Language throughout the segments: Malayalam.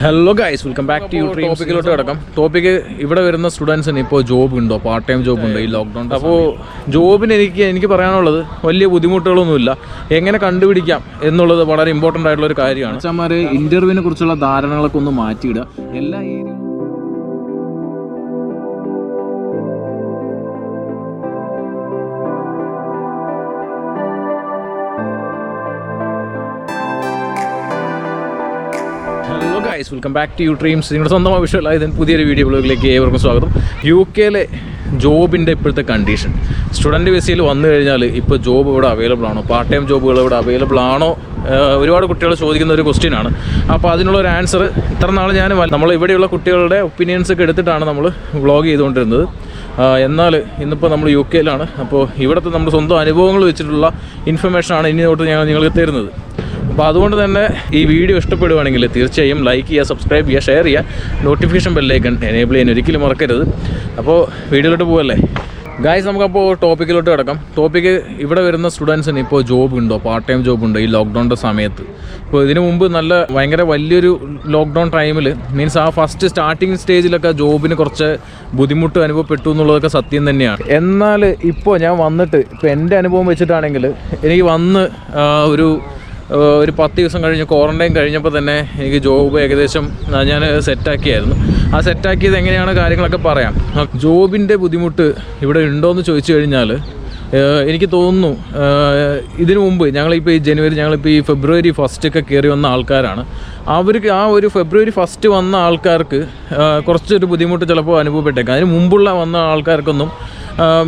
Hello guys, welcome back to ടോപ്പിക്കിലോട്ട് കിടക്കാം. ടോപ്പിക്ക് ഇവിടെ വരുന്ന സ്റ്റുഡൻസിന് ഇപ്പോൾ ജോബ് ഉണ്ടോ, പാർട്ട് ടൈം ജോബ് ഉണ്ടോ ഈ ലോക്ക്ഡൗൺ. അപ്പോൾ ജോബിന് എനിക്ക് പറയാനുള്ളത് വലിയ ബുദ്ധിമുട്ടുകളൊന്നുമില്ല. എങ്ങനെ കണ്ടുപിടിക്കാം എന്നുള്ളത് വളരെ ഇമ്പോർട്ടൻ്റ് ആയിട്ടുള്ള ഒരു കാര്യമാണ്. അച്ഛന്മാർ ഇൻ്റർവ്യൂവിനെ കുറിച്ചുള്ള ധാരണകളൊക്കെ ഒന്ന് മാറ്റിയിടുക. എല്ലാ വെൽക്കം ബാക്ക് ടു ഡ്രീംസ്. നിങ്ങളുടെ സ്വന്തമായ വിഷയമല്ല, ഇതിന് പുതിയൊരു വീഡിയോ ബ്ലോഗിലേക്ക് ഏവർക്കും സ്വാഗതം. UK ജോബിൻ്റെ ഇപ്പോഴത്തെ കണ്ടീഷൻ, സ്റ്റുഡൻറ്റ് വിസയിൽ വന്നു കഴിഞ്ഞാൽ ഇപ്പോൾ ജോബ് ഇവിടെ അവൈലബിൾ ആണോ, പാർട്ട് ടൈം ജോബുകൾ ഇവിടെ അവൈലബിൾ ആണോ, ഒരുപാട് കുട്ടികൾ ചോദിക്കുന്ന ഒരു ക്വസ്റ്റ്യൻ ആണ്. അപ്പോൾ അതിനുള്ളൊരു ആൻസർ ഇത്ര നാൾ നമ്മൾ ഇവിടെയുള്ള കുട്ടികളുടെ ഒപ്പീനിയൻസ് ഒക്കെ എടുത്തിട്ടാണ് നമ്മൾ വ്ളോഗ് ചെയ്തുകൊണ്ടിരുന്നത്. എന്നാൽ ഇന്നിപ്പോൾ നമ്മൾ UK അപ്പോൾ ഇവിടുത്തെ നമ്മുടെ സ്വന്തം അനുഭവങ്ങൾ വെച്ചിട്ടുള്ള ഇൻഫർമേഷനാണ് ഇനി തൊട്ട് ഞങ്ങൾ നിങ്ങൾക്ക് തരുന്നത്. അപ്പോൾ അതുകൊണ്ട് തന്നെ ഈ വീഡിയോ ഇഷ്ടപ്പെടുവാണെങ്കിൽ തീർച്ചയായും ലൈക്ക് ചെയ്യുക, സബ്സ്ക്രൈബ് ചെയ്യുക, ഷെയർ ചെയ്യുക, നോട്ടിഫിക്കേഷൻ ബെല്ലൈക്കൺ എനേബിൾ ചെയ്യാൻ ഒരിക്കലും മറക്കരുത്. അപ്പോൾ വീഡിയോയിലോട്ട് പോകല്ലേ ഗായ്സ്. നമുക്കപ്പോൾ ടോപ്പിക്കിലോട്ട് കിടക്കാം. ടോപ്പിക്ക് ഇവിടെ വരുന്ന സ്റ്റുഡൻസിന് ഇപ്പോൾ ജോബ് ഉണ്ടോ, പാർട്ട് ടൈം ജോബ് ഉണ്ടോ ഈ ലോക്ക്ഡൗണിൻ്റെ സമയത്ത്. ഇപ്പോൾ ഇതിനു മുമ്പ് ഭയങ്കര വലിയൊരു ലോക്ക്ഡൗൺ ടൈമിൽ മീൻസ് ആ ഫസ്റ്റ് സ്റ്റാർട്ടിങ് സ്റ്റേജിലൊക്കെ ജോബിന് കുറച്ച് ബുദ്ധിമുട്ട് അനുഭവപ്പെട്ടു എന്നുള്ളതൊക്കെ സത്യം തന്നെയാണ്. എന്നാൽ ഇപ്പോൾ ഞാൻ വന്നിട്ട് ഇപ്പോൾ എൻ്റെ അനുഭവം വെച്ചിട്ടാണെങ്കിൽ എനിക്ക് വന്ന് ഒരു 10 ദിവസം കഴിഞ്ഞ് ക്വാറൻറ്റൈൻ കഴിഞ്ഞപ്പോൾ തന്നെ എനിക്ക് ജോബ് ഏകദേശം ഞാൻ സെറ്റാക്കിയായിരുന്നു. ആ സെറ്റാക്കിയത് എങ്ങനെയാണ് കാര്യങ്ങളൊക്കെ പറയാം. ജോബിൻ്റെ ബുദ്ധിമുട്ട് ഇവിടെ ഉണ്ടോയെന്ന് ചോദിച്ചു കഴിഞ്ഞാൽ എനിക്ക് തോന്നുന്നു ഇതിനു മുമ്പ് ഞങ്ങളിപ്പോൾ ഈ ഫെബ്രുവരി 1 കയറി വന്ന ആൾക്കാരാണ്. അവർക്ക് ആ ഒരു ഫെബ്രുവരി 1 വന്ന ആൾക്കാർക്ക് കുറച്ചൊരു ബുദ്ധിമുട്ട് ചിലപ്പോൾ അനുഭവപ്പെട്ടേക്കാം. അതിന് മുമ്പുള്ള വന്ന ആൾക്കാർക്കൊന്നും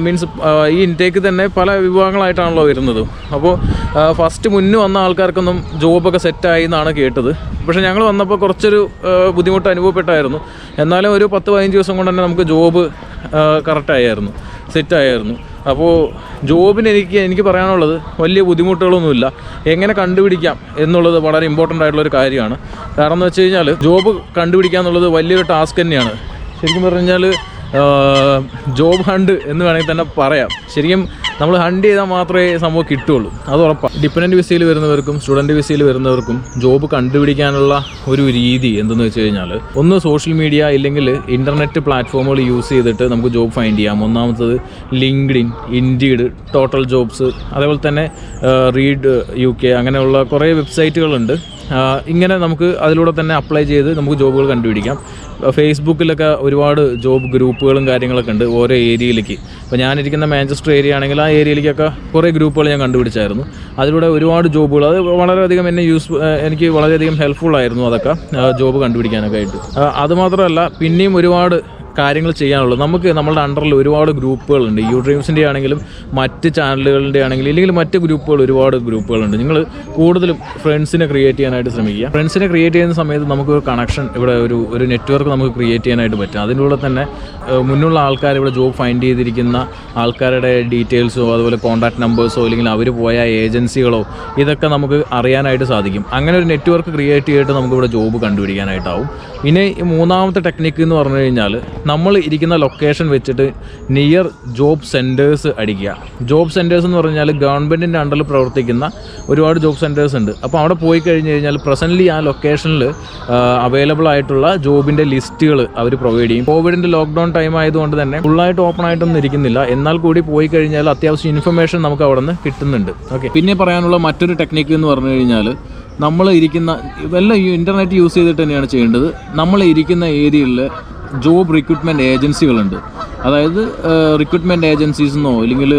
മീൻസ് ഈ ഇൻടേക്ക് തന്നെ പല വിഭാഗങ്ങളായിട്ടാണല്ലോ വരുന്നത്. അപ്പോൾ ഫസ്റ്റ് മുന്നേ വന്ന ആൾക്കാർക്കൊന്നും ജോബൊക്കെ സെറ്റായി എന്നാണ് കേട്ടത്. പക്ഷേ ഞങ്ങൾ വന്നപ്പോൾ കുറച്ചൊരു ബുദ്ധിമുട്ട് അനുഭവപ്പെട്ടായിരുന്നു. എന്നാലും ഒരു 10-15 ദിവസം കൊണ്ട് തന്നെ നമുക്ക് ജോബ് കറക്റ്റായിരുന്നു, സെറ്റായിരുന്നു. അപ്പോൾ ജോബിന് എനിക്ക് പറയാനുള്ളത് വലിയ ബുദ്ധിമുട്ടുകളൊന്നുമില്ല. എങ്ങനെ കണ്ടുപിടിക്കാം എന്നുള്ളത് വളരെ ഇമ്പോർട്ടൻ്റ് ആയിട്ടുള്ളൊരു കാര്യമാണ്. കാരണം എന്ന് വെച്ച് കഴിഞ്ഞാൽ ജോബ് കണ്ടുപിടിക്കുക എന്നുള്ളത് വലിയൊരു ടാസ്ക് തന്നെയാണ്. ശരിക്കും പറഞ്ഞാൽ ജോബ് ഹണ്ട് എന്ന് വേണമെങ്കിൽ തന്നെ പറയാം. ശരിക്കും നമ്മൾ ഹണ്ട് ചെയ്താൽ മാത്രമേ സംഭവം കിട്ടുള്ളൂ, അത് ഉറപ്പാണ്. ഡിപ്പെൻഡൻറ്റ് വിസയിൽ വരുന്നവർക്കും സ്റ്റുഡൻറ്റ് വിസയിൽ വരുന്നവർക്കും ജോബ് കണ്ടുപിടിക്കാനുള്ള ഒരു രീതി എന്തെന്ന് വെച്ച് കഴിഞ്ഞാൽ, ഒന്ന് സോഷ്യൽ മീഡിയ ഇല്ലെങ്കിൽ ഇൻ്റർനെറ്റ് പ്ലാറ്റ്ഫോമുകൾ യൂസ് ചെയ്തിട്ട് നമുക്ക് ജോബ് ഫൈൻഡ് ചെയ്യാം. ഒന്നാമത്തത് ലിങ്ക്ഡിൻ, ഇൻഡീഡ്, ടോട്ടൽ ജോബ്സ്, അതേപോലെ തന്നെ റീഡ് UK അങ്ങനെയുള്ള കുറേ വെബ്സൈറ്റുകളുണ്ട്. ഇങ്ങനെ നമുക്ക് അതിലൂടെ തന്നെ അപ്ലൈ ചെയ്ത് നമുക്ക് ജോബുകൾ കണ്ടുപിടിക്കാം. ഫേസ്ബുക്കിലൊക്കെ ഒരുപാട് ജോബ് ഗ്രൂപ്പുകളും കാര്യങ്ങളൊക്കെ ഉണ്ട് ഓരോ ഏരിയയിലേക്ക്. ഇപ്പോൾ ഞാനിരിക്കുന്ന മാഞ്ചസ്റ്റർ ഏരിയ ആണെങ്കിൽ ആ ഏരിയയിലേക്കൊക്കെ കുറേ ഗ്രൂപ്പുകൾ ഞാൻ കണ്ടുപിടിച്ചായിരുന്നു. അതിലൂടെ ഒരുപാട് ജോബുകൾ, അത് വളരെയധികം എനിക്ക് വളരെയധികം ഹെൽപ്ഫുള്ളായിരുന്നു അതൊക്കെ ജോബ് കണ്ടുപിടിക്കാനൊക്കെ ആയിട്ട്. അതുമാത്രമല്ല പിന്നെയും ഒരുപാട് കാര്യങ്ങൾ ചെയ്യാനുള്ളത്. നമ്മളുടെ അണ്ടറിൽ ഒരുപാട് ഗ്രൂപ്പുകളുണ്ട്. ഡ്രീംസിൻ്റെ ആണെങ്കിലും മറ്റ് ചാനലുകളുടെ ആണെങ്കിലും ഇല്ലെങ്കിൽ മറ്റ് ഒരുപാട് ഗ്രൂപ്പുകളുണ്ട്. നിങ്ങൾ കൂടുതലും ഫ്രണ്ട്സിനെ ക്രിയേറ്റ് ചെയ്യാനായിട്ട് ശ്രമിക്കുക. ഫ്രണ്ട്സിനെ ക്രിയേറ്റ് ചെയ്യുന്ന സമയത്ത് നമുക്ക് ഒരു കണക്ഷൻ, ഇവിടെ ഒരു നെറ്റ്വർക്ക് നമുക്ക് ക്രിയേറ്റ് ചെയ്യാനായിട്ട് പറ്റും. അതിലൂടെ തന്നെ മുന്നുള്ള ആൾക്കാർ, ഇവിടെ ജോബ് ഫൈൻഡ് ചെയ്തിരിക്കുന്ന ആൾക്കാരുടെ ഡീറ്റെയിൽസോ അതുപോലെ കോൺടാക്ട് നമ്പേഴ്സോ അല്ലെങ്കിൽ അവർ പോയ ഏജൻസികളോ ഇതൊക്കെ നമുക്ക് അറിയാനായിട്ട് സാധിക്കും. അങ്ങനെ ഒരു നെറ്റ്വർക്ക് ക്രിയേറ്റ് ചെയ്തിട്ട് നമുക്കിവിടെ ജോബ് കണ്ടുപിടിക്കാനായിട്ടാവും. പിന്നെ മൂന്നാമത്തെ ടെക്നിക്ക് എന്ന് പറഞ്ഞു കഴിഞ്ഞാൽ, നമ്മൾ ഇരിക്കുന്ന ലൊക്കേഷൻ വെച്ചിട്ട് നിയർ ജോബ് സെൻറ്റേഴ്സ് അടിക്കുക. ജോബ് സെൻറ്റേഴ്സ് എന്ന് പറഞ്ഞാൽ ഗവൺമെൻറ്റിൻ്റെ അണ്ടറിൽ പ്രവർത്തിക്കുന്ന ഒരുപാട് ജോബ് സെൻറ്റേഴ്സ് ഉണ്ട്. അപ്പോൾ അവിടെ പോയി കഴിഞ്ഞ് കഴിഞ്ഞാൽ പ്രസൻ്റ്ലി ആ ലൊക്കേഷനിൽ അവൈലബിൾ ആയിട്ടുള്ള ജോബിൻ്റെ ലിസ്റ്റുകൾ അവർ പ്രൊവൈഡ് ചെയ്യും. കോവിഡിൻ്റെ ലോക്ക്ഡൗൺ ടൈം ആയതുകൊണ്ട് തന്നെ ഫുള്ളായിട്ട് ഓപ്പൺ ആയിട്ടൊന്നും ഇരിക്കുന്നില്ല. എന്നാൽ കൂടി പോയി കഴിഞ്ഞാൽ അത്യാവശ്യം ഇൻഫർമേഷൻ നമുക്ക് അവിടെ നിന്ന് കിട്ടുന്നുണ്ട്. ഓക്കെ, പിന്നെ പറയാനുള്ള മറ്റൊരു ടെക്നിക്ക് എന്ന് പറഞ്ഞു കഴിഞ്ഞാൽ, നമ്മൾ ഇരിക്കുന്ന ഇൻ്റർനെറ്റ് യൂസ് ചെയ്തിട്ട് തന്നെയാണ് ചെയ്യേണ്ടത്. നമ്മൾ ഇരിക്കുന്ന ഏരിയയിൽ ജോബ് റിക്രൂട്ട്മെൻറ്റ് ഏജൻസികളുണ്ട്. അതായത് റിക്രൂട്ട്മെൻറ്റ് ഏജൻസീസെന്നോ അല്ലെങ്കിൽ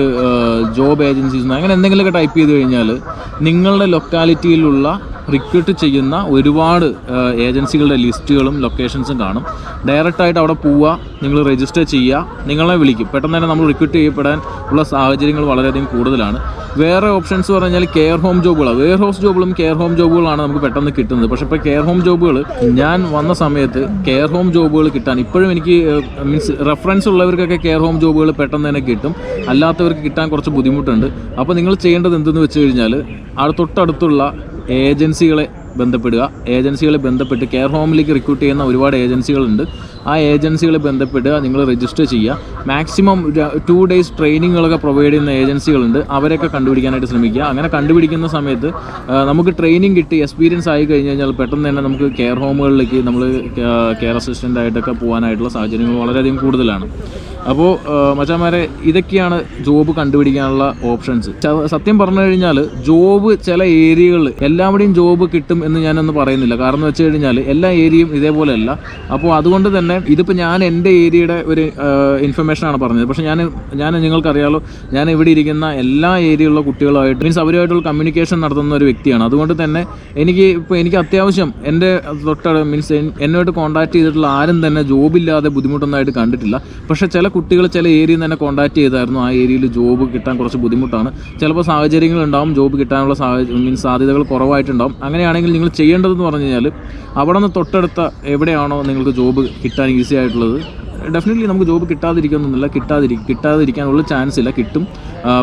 ജോബ് ഏജൻസീസെന്നോ അങ്ങനെ എന്തെങ്കിലുമൊക്കെ ടൈപ്പ് ചെയ്ത് കഴിഞ്ഞാൽ നിങ്ങളുടെ ലൊക്കാലിറ്റിയിലുള്ള റിക്രൂട്ട് ചെയ്യുന്ന ഒരുപാട് ഏജൻസികളുടെ ലിസ്റ്റുകളും ലൊക്കേഷൻസും കാണും. ഡയറക്റ്റായിട്ട് അവിടെ പോവുക, നിങ്ങൾ രജിസ്റ്റർ ചെയ്യുക, നിങ്ങളെ വിളിക്കും. പെട്ടെന്ന് തന്നെ നമ്മൾ റിക്രൂട്ട് ചെയ്യപ്പെടാൻ ഉള്ള സാഹചര്യങ്ങൾ വളരെയധികം കൂടുതലാണ്. വേറെ ഓപ്ഷൻസ് പറഞ്ഞാൽ കെയർ ഹോം ജോബുകളാണ്. വെയർ ഹൗസ് ജോബുകളും കെയർ ഹോം ജോബുകളാണ് നമുക്ക് പെട്ടെന്ന് കിട്ടുന്നത്. പക്ഷേ ഇപ്പോൾ കെയർ ഹോം ജോബുകൾ, ഞാൻ വന്ന സമയത്ത് കെയർ ഹോം ജോബുകൾ കിട്ടാൻ ഇപ്പോഴും എനിക്ക് മീൻസ് റെഫറൻസ് ഉള്ളവർക്കൊക്കെ കെയർ ഹോം ജോബുകൾ പെട്ടെന്ന് തന്നെ കിട്ടും. അല്ലാത്തവർക്ക് കിട്ടാൻ കുറച്ച് ബുദ്ധിമുട്ടുണ്ട്. അപ്പോൾ നിങ്ങൾ ചെയ്യേണ്ടത് എന്തെന്ന് വെച്ച് കഴിഞ്ഞാൽ, തൊട്ടടുത്തുള്ള ഏജൻസികളെ ബന്ധപ്പെടുക. ഏജൻസികളെ ബന്ധപ്പെട്ട് കെയർ ഹോമിലേക്ക് റിക്രൂട്ട് ചെയ്യുന്ന ഒരുപാട് ഏജൻസികളുണ്ട്. ആ ഏജൻസികളെ ബന്ധപ്പെടുക, നിങ്ങൾ രജിസ്റ്റർ ചെയ്യുക. മാക്സിമം 2 days ട്രെയിനിങ്ങുകളൊക്കെ പ്രൊവൈഡ് ചെയ്യുന്ന ഏജൻസികളുണ്ട്, അവരെയൊക്കെ കണ്ടുപിടിക്കാനായിട്ട് ശ്രമിക്കുക. അങ്ങനെ കണ്ടുപിടിക്കുന്ന സമയത്ത് നമുക്ക് ട്രെയിനിങ് കിട്ടി എക്സ്പീരിയൻസ് ആയി കഴിഞ്ഞ് കഴിഞ്ഞാൽ പെട്ടെന്ന് തന്നെ നമുക്ക് കെയർ ഹോമുകളിലേക്ക് നമ്മൾ കെയർ അസിസ്റ്റൻ്റ് ആയിട്ടൊക്കെ പോകാനായിട്ടുള്ള സാഹചര്യങ്ങൾ വളരെയധികം കൂടുതലാണ്. അപ്പോൾ മച്ചാന്മാരെ, ഇതൊക്കെയാണ് ജോബ് കണ്ടുപിടിക്കാനുള്ള ഓപ്ഷൻസ്. സത്യം പറഞ്ഞു കഴിഞ്ഞാൽ ജോബ് ചില ഏരിയകളിൽ എല്ലാവിടെയും ജോബ് കിട്ടും എന്ന് ഞാനൊന്നും പറയുന്നില്ല. കാരണം എന്ന് വെച്ച് കഴിഞ്ഞാൽ എല്ലാ ഏരിയയും ഇതേപോലെയല്ല. അപ്പോൾ അതുകൊണ്ട് തന്നെ ഇതിപ്പോൾ ഞാൻ എൻ്റെ ഏരിയയുടെ ഒരു ഇൻഫർമേഷനാണ് പറഞ്ഞത്. പക്ഷേ ഞാൻ നിങ്ങൾക്കറിയാലോ, ഞാൻ ഇവിടെ ഇരിക്കുന്ന എല്ലാ ഏരിയയിലുള്ള കുട്ടികളുമായിട്ട് മീൻസ് അവരുമായിട്ടുള്ള കമ്മ്യൂണിക്കേഷൻ നടത്തുന്ന ഒരു വ്യക്തിയാണ്. അതുകൊണ്ട് തന്നെ എനിക്ക് അത്യാവശ്യം എൻ്റെ മീൻസ് എന്നോട്ട് കോൺടാക്ട് ചെയ്തിട്ടുള്ള ആരും തന്നെ ജോബില്ലാതെ ബുദ്ധിമുട്ടൊന്നായിട്ട് കണ്ടിട്ടില്ല. പക്ഷേ ചില കുട്ടികൾ ചില ഏരിയയിൽ തന്നെ കോൺടാക്ട് ചെയ്തായിരുന്നു. ആ ഏരിയയിൽ ജോബ് കിട്ടാൻ കുറച്ച് ബുദ്ധിമുട്ടാണ്, ചിലപ്പോൾ സാഹചര്യങ്ങളുണ്ടാവും, ജോബ് കിട്ടാനുള്ള സാധ്യതകൾ കുറവായിട്ടുണ്ടാവും. അങ്ങനെയാണെങ്കിൽ നിങ്ങൾ ചെയ്യേണ്ടതെന്ന് പറഞ്ഞു കഴിഞ്ഞാൽ അവിടെ നിന്ന് തൊട്ടടുത്ത എവിടെയാണോ നിങ്ങൾക്ക് ജോബ് കിട്ടാൻ ഈസി ആയിട്ടുള്ളത്, ഡെഫിനറ്റ്ലി നമുക്ക് ജോബ് കിട്ടാതിരിക്കുന്നില്ല, കിട്ടാതിരിക്കാനുള്ള ചാൻസ് ഇല്ല, കിട്ടും.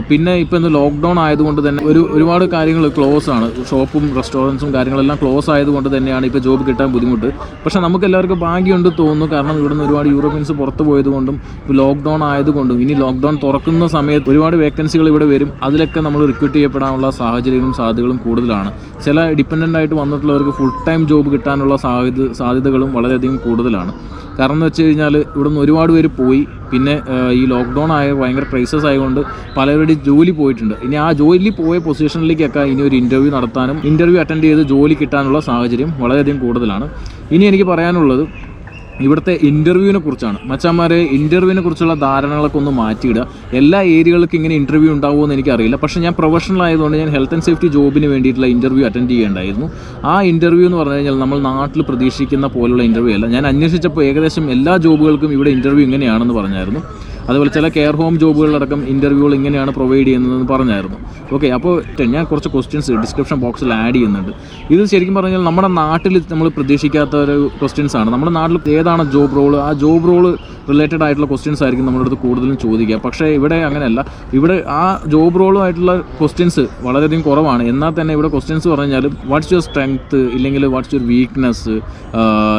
പിന്നെ ഇപ്പോൾ ഇന്ന് ലോക്ക്ഡൗൺ ആയതുകൊണ്ട് തന്നെ ഒരുപാട് കാര്യങ്ങൾ ക്ലോസ് ആണ്. ഷോപ്പും റെസ്റ്റോറൻറ്റ്സും കാര്യങ്ങളെല്ലാം ക്ലോസ് ആയതുകൊണ്ട് തന്നെയാണ് ഇപ്പോൾ ജോബ് കിട്ടാൻ ബുദ്ധിമുട്ട്. പക്ഷേ നമുക്ക് എല്ലാവർക്കും ഭാഗ്യമുണ്ട് തോന്നുന്നു. കാരണം ഇവിടുന്ന് ഒരുപാട് യൂറോപ്യൻസ് പുറത്ത് പോയതുകൊണ്ടും ലോക്ക്ഡൗൺ ആയതുകൊണ്ടും ഇനി ലോക്ക്ഡൗൺ തുറക്കുന്ന സമയത്ത് ഒരുപാട് വേക്കൻസികൾ ഇവിടെ വരും. അതിലൊക്കെ നമ്മൾ റിക്രൂട്ട് ചെയ്യപ്പെടാനുള്ള സാഹചര്യങ്ങളും സാധ്യതകളും കൂടുതലാണ്. ചില ഡിപ്പെൻഡൻ്റ് ആയിട്ട് വന്നിട്ടുള്ളവർക്ക് ഫുൾ ടൈം ജോബ് കിട്ടാനുള്ള സാധ്യതകളും വളരെയധികം കൂടുതലാണ്. കാരണം എന്ന് വെച്ച് കഴിഞ്ഞാൽ ഇവിടുന്ന് ഒരുപാട് പേര് പോയി. പിന്നെ ഈ ലോക്ക്ഡൗൺ ഭയങ്കര ക്രൈസിസ് ആയതുകൊണ്ട് പലരുടെയും ജോലി പോയിട്ടുണ്ട്. ഇനി ആ ജോലി പോയ പൊസിഷനിലേക്കൊക്കെ ഇനി ഒരു ഇൻ്റർവ്യൂ നടത്താനും ഇൻ്റർവ്യൂ അറ്റൻഡ് ചെയ്ത് ജോലി കിട്ടാനുള്ള സാഹചര്യം വളരെയധികം കൂടുതലാണ്. ഇനി എനിക്ക് പറയാനുള്ളത് ഇവിടുത്തെ ഇൻ്റർവ്യൂവിനെ കുറിച്ചാണ്. മച്ചാന്മാരെ, ഇൻ്റർവ്യൂവിനെ കുറിച്ചുള്ള ധാരണകളൊക്കെ ഒന്ന് മാറ്റിയിടുക. എല്ലാ ഏരിയകൾക്കും ഇങ്ങനെ ഇൻ്റർവ്യൂ ഉണ്ടാവുമെന്ന് എനിക്കറിയില്ല. പക്ഷേ ഞാൻ പ്രൊഫഷണൽ ആയതുകൊണ്ട് ഞാൻ ഹെൽത്ത് ആൻഡ് സേഫ്റ്റി ജോബിന് വേണ്ടിയിട്ടുള്ള ഇൻ്റർവ്യൂ അറ്റൻഡ് ചെയ്യേണ്ടായിരുന്നു. ആ ഇൻ്റർവ്യൂ എന്ന് പറഞ്ഞു കഴിഞ്ഞാൽ നമ്മൾ നാട്ടിൽ പ്രതീക്ഷിക്കുന്ന പോലുള്ള ഇൻ്റർവ്യൂ അല്ല. ഞാൻ അന്വേഷിച്ചപ്പോൾ ഏകദേശം എല്ലാ ജോബുകൾക്കും ഇവിടെ ഇൻ്റർവ്യൂ ഇങ്ങനെയാണെന്ന് പറഞ്ഞായിരുന്നു. അതുപോലെ ചില കെയർ ഹോം ജോബുകളിലടക്കം ഇൻ്റർവ്യൂകൾ ഇങ്ങനെയാണ് പ്രൊവൈഡ് ചെയ്യുന്നതെന്ന് പറഞ്ഞായിരുന്നു. ഓക്കെ, അപ്പോൾ ഞാൻ കുറച്ച് ക്വസ്റ്റ്യൻസ് ഡിസ്ക്രിപ്ഷൻ ബോക്സിൽ ആഡ് ചെയ്യുന്നുണ്ട്. ഇത് ശരിക്കും പറഞ്ഞാൽ നമ്മുടെ നാട്ടിൽ നമ്മൾ പ്രതീക്ഷിക്കാത്ത ഒരു ക്വസ്റ്റ്യൻസ് ആണ്. നമ്മുടെ നാട്ടിൽ ഏതാണ് ജോബ് റോള്, ആ ജോബ് റോള് റിലേറ്റഡ് ആയിട്ടുള്ള ക്വസ്റ്റ്യൻസ് ആയിരിക്കും നമ്മുടെ അടുത്ത് കൂടുതലും ചോദിക്കുക. പക്ഷേ ഇവിടെ അങ്ങനെയല്ല. ഇവിടെ ആ ജോബ് റോളുമായിട്ടുള്ള ക്വസ്റ്റ്യൻസ് വളരെയധികം കുറവാണ്. എന്നാൽ തന്നെ ഇവിടെ ക്വസ്റ്റ്യൻസ് പറഞ്ഞു കഴിഞ്ഞാൽ വാട്ട്സ് യുവർ സ്ട്രെങ്ത്ത്, ഇല്ലെങ്കിൽ വാട്ട്സ് യുവർ വീക്ക്നെസ്,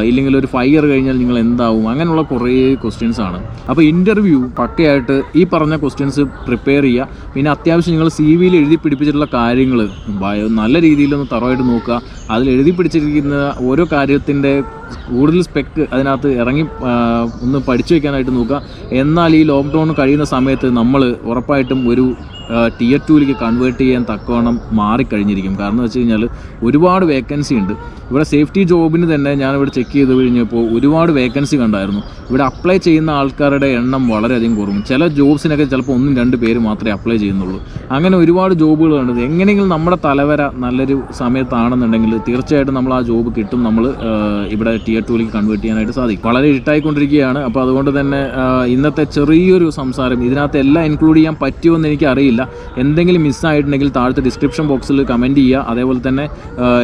ഇല്ലെങ്കിൽ ഒരു 5 year കഴിഞ്ഞാൽ നിങ്ങൾ എന്താവും, അങ്ങനെയുള്ള കുറേ ക്വസ്റ്റ്യൻസ് ആണ്. അപ്പോൾ ഇൻ്റർവ്യൂ പക്കയായിട്ട് ഈ പറഞ്ഞ ക്വസ്റ്റ്യൻസ് പ്രിപ്പയർ ചെയ്യുക. പിന്നെ അത്യാവശ്യം നിങ്ങൾ CV എഴുതി പിടിപ്പിച്ചിട്ടുള്ള കാര്യങ്ങൾ നല്ല രീതിയിലൊന്ന് തറവായിട്ട് നോക്കുക. അതിൽ എഴുതി പിടിച്ചിരിക്കുന്ന ഓരോ കാര്യത്തിൻ്റെ കൂടുതൽ സ്പെക്ക് അതിനകത്ത് ഇറങ്ങി ഒന്ന് പഠിച്ചു വയ്ക്കാനായിട്ട് നോക്കുക. എന്നാൽ ഈ ലോക്ക്ഡൗൺ കഴിയുന്ന സമയത്ത് നമ്മൾ ഉറപ്പായിട്ടും ഒരു Tier 2ലേക്ക് കൺവേർട്ട് ചെയ്യാൻ തക്കവണ്ണം മാറിക്കഴിഞ്ഞിരിക്കും. കാരണം എന്ന് വെച്ച് കഴിഞ്ഞാൽ ഒരുപാട് വേക്കൻസി ഉണ്ട്. ഇവിടെ സേഫ്റ്റി ജോബിന് തന്നെ ഞാനിവിടെ ചെക്ക് ചെയ്ത് കഴിഞ്ഞപ്പോൾ ഒരുപാട് വേക്കൻസി കണ്ടായിരുന്നു. ഇവിടെ അപ്ലൈ ചെയ്യുന്ന ആൾക്കാരുടെ എണ്ണം വളരെയധികം കുറവും. ചില ജോബ്സിനൊക്കെ ചിലപ്പോൾ 1-2 പേര് മാത്രമേ അപ്ലൈ ചെയ്യുന്നുള്ളൂ. അങ്ങനെ ഒരുപാട് ജോബുകൾ കണ്ടത്. എങ്ങനെയെങ്കിലും നമ്മുടെ തലവര നല്ലൊരു സമയത്താണെന്നുണ്ടെങ്കിൽ തീർച്ചയായിട്ടും നമ്മൾ ആ ജോബ് കിട്ടും. നമ്മൾ ഇവിടെ Tier 2ലേക്ക് കൺവേർട്ട് ചെയ്യാനായിട്ട് സാധിക്കും. വളരെ ഇരുട്ടായിക്കൊണ്ടിരിക്കുകയാണ്. അപ്പോൾ അതുകൊണ്ട് തന്നെ ഇന്നത്തെ ചെറിയൊരു സംസാരം ഇതിനകത്ത് എല്ലാം ഇൻക്ലൂഡ് ചെയ്യാൻ പറ്റുമോ എന്ന് എനിക്കറിയില്ല. എന്തെങ്കിലും മിസ്സായിട്ടുണ്ടെങ്കിൽ താഴത്തെ ഡിസ്ക്രിപ്ഷൻ ബോക്സിൽ കമൻറ്റ് ചെയ്യുക. അതേപോലെ തന്നെ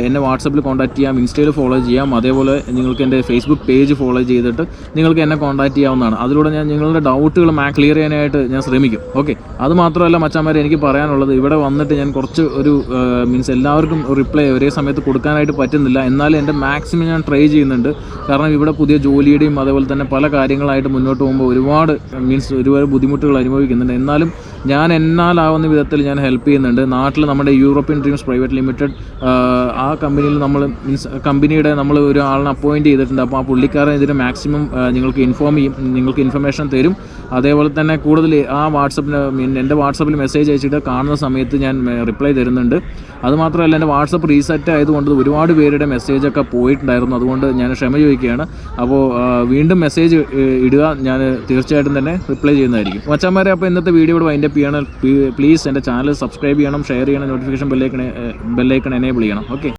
എന്നെ വാട്സപ്പിൽ കോൺടാക്ട് ചെയ്യാം, ഇൻസ്റ്റയിൽ ഫോളോ ചെയ്യാം. അതേപോലെ നിങ്ങൾക്ക് എൻ്റെ ഫേസ്ബുക്ക് പേജ് ഫോളോ ചെയ്തിട്ട് നിങ്ങൾക്ക് എന്നെ കോൺടാക്ട് ചെയ്യാവുന്നതാണ്. അതിലൂടെ ഞാൻ നിങ്ങളുടെ ഡൗട്ടുകൾ ക്ലിയർ ചെയ്യാനായിട്ട് ഞാൻ ശ്രമിക്കും. ഓക്കെ, അത് മാത്രമല്ല മച്ചാന്മാരെ, എനിക്ക് പറയാനുള്ളത് ഇവിടെ വന്നിട്ട് ഞാൻ കുറച്ച് മീൻസ് എല്ലാവർക്കും റിപ്ലൈ ഒരേ സമയത്ത് കൊടുക്കാനായിട്ട് പറ്റുന്നില്ല. എന്നാലും എൻ്റെ മാക്സിമം ഞാൻ ട്രൈ ചെയ്യുന്നുണ്ട്. കാരണം ഇവിടെ പുതിയ ജോലിയുടെയും അതേപോലെ തന്നെ പല കാര്യങ്ങളായിട്ട് മുന്നോട്ട് പോകുമ്പോൾ ഒരുപാട് ബുദ്ധിമുട്ടുകൾ അനുഭവിക്കുന്നുണ്ട്. എന്നാലും ഞാൻ എന്നാലാവുന്ന വിധത്തിൽ ഞാൻ ഹെൽപ്പ് ചെയ്യുന്നുണ്ട്. നാട്ടിൽ നമ്മുടെ യൂറോപ്യൻ ഡ്രീംസ് പ്രൈവറ്റ് ലിമിറ്റഡ് ആ കമ്പനിയിൽ നമ്മൾ കമ്പനിയുടെ നമ്മൾ ഒരാളിനെ അപ്പോയിൻറ്റ് ചെയ്തിട്ടുണ്ട്. അപ്പോൾ ആ പുള്ളിക്കാരൻ ഇതിന് മാക്സിമം നിങ്ങൾക്ക് ഇൻഫോം ചെയ്യും, നിങ്ങൾക്ക് ഇൻഫർമേഷൻ തരും. അതേപോലെ തന്നെ കൂടുതൽ ആ എൻ്റെ വാട്സപ്പിൽ മെസ്സേജ് അയച്ചിട്ട് കാണുന്ന സമയത്ത് ഞാൻ റിപ്ലൈ തരുന്നുണ്ട്. അതുമാത്രമല്ല, എൻ്റെ വാട്സപ്പ് റീസെറ്റ് ആയതുകൊണ്ട് ഒരുപാട് പേരുടെ മെസ്സേജൊക്കെ പോയിട്ടുണ്ടായിരുന്നു. അതുകൊണ്ട് ഞാൻ ക്ഷമ ചോദിക്കുകയാണ്. അപ്പോൾ വീണ്ടും മെസ്സേജ് ഇടുക, ഞാൻ തീർച്ചയായിട്ടും തന്നെ റിപ്ലൈ ചെയ്യുന്നതായിരിക്കും. മച്ചാന്മാരെ, അപ്പോൾ ഇന്നത്തെ വീഡിയോ ഇവിടെ വൈൻഡപ്പ് ചെയ്യണം. പ്ലീസ് എൻ്റെ ചാനൽ സബ്സ്ക്രൈബ് ചെയ്യണം, ഷെയർ ചെയ്യണം, നോട്ടിഫിക്കേഷൻ ബെല്ലൈക്കൺ എനേബിൾ ചെയ്യണം. ഓക്കെ.